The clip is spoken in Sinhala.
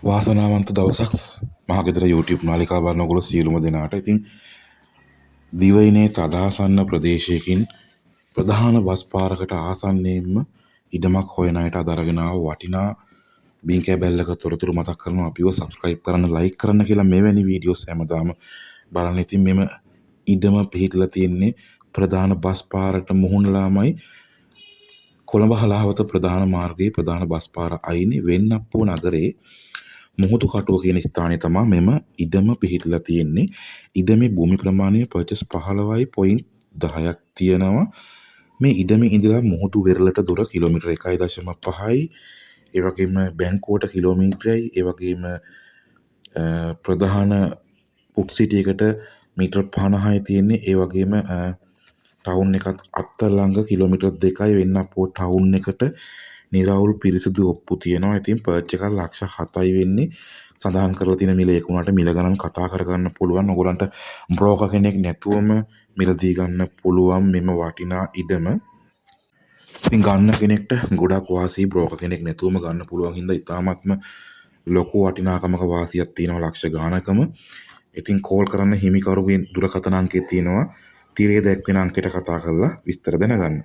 වාසනාවන්ත දවසක් මහගෙදර YouTube නාලිකාව බලන ඔයගොල්ලෝ සියලුම දෙනාට. ඉතින් දිවයිනේ තදාසන්න ප්‍රදේශයකින් ප්‍රධාන බස් පාරකට ආසන්නයෙන්ම ඉඩමක් හොයන අයට අද අරගෙන ආව වටිනා බින්කෑ බැල්ලක තොරතුරු මතක් කරනවා. අපිව subscribe කරන්න, like කරන්න කියලා මෙවැනි වීඩියෝස් හැමදාම බලන්න. ඉතින් මෙම ඉඩම පිහිටලා තියෙන්නේ ප්‍රධාන බස් පාරට මුහුණලාමයි කොළඹ හලාවත ප්‍රධාන මාර්ගයේ ප්‍රධාන බස් පාර අයිනේ වෙන්නප්පුව නගරේ මුහුදු කටුව කියන ස්ථානයේ තමයි මෙම ඉඩම පිහිටලා තියෙන්නේ. ඉඩමේ භූමි ප්‍රමාණය පර්චස් 15.10ක් තියෙනවා. මේ ඉඩමේ ඉඳලා මුහුදු වෙරළට දුර කිලෝමීටර් 1.5යි. ඒ වගේම බැංකුවට කිලෝමීටරයි. ඒ වගේම ප්‍රධාන පුට් සිටි එකට මීටර් 50යි තියෙන්නේ. ඒ වගේම ටවුන් එකත් අත්ත ළඟ කිලෝමීටර් 2යි වෙන්නප්පුව ටවුන් එකට නිරවුල් පිරිසිදු ඔප්පු තියෙනවා. ඉතින් පර්ච් එක ලක්ෂ 7යි වෙන්නේ. සඳහන් කරලා තියෙන මිල ඒක උනාට මිල ගණන් කතා කරගන්න පුළුවන්. ඔයගොල්ලන්ට බ්‍රෝකර් කෙනෙක් නැතුවම මිලදී ගන්න පුළුවන් මෙම වටිනා ඉඩම. ඉතින් ගන්න කෙනෙක්ට ගොඩක් වාසි, බ්‍රෝකර් කෙනෙක් නැතුවම ගන්න පුළුවන් හින්දා ඉතාමත්ම ලොකු වටිනාකමක වාසියක් තියෙනවා ලක්ෂ ගානකම. ඉතින් කෝල් කරන්න හිමිකරුගේ දුරකථන අංකය තියෙනවා. තිරේ දැක්වෙන අංකයට කතා කරලා විස්තර දැනගන්න.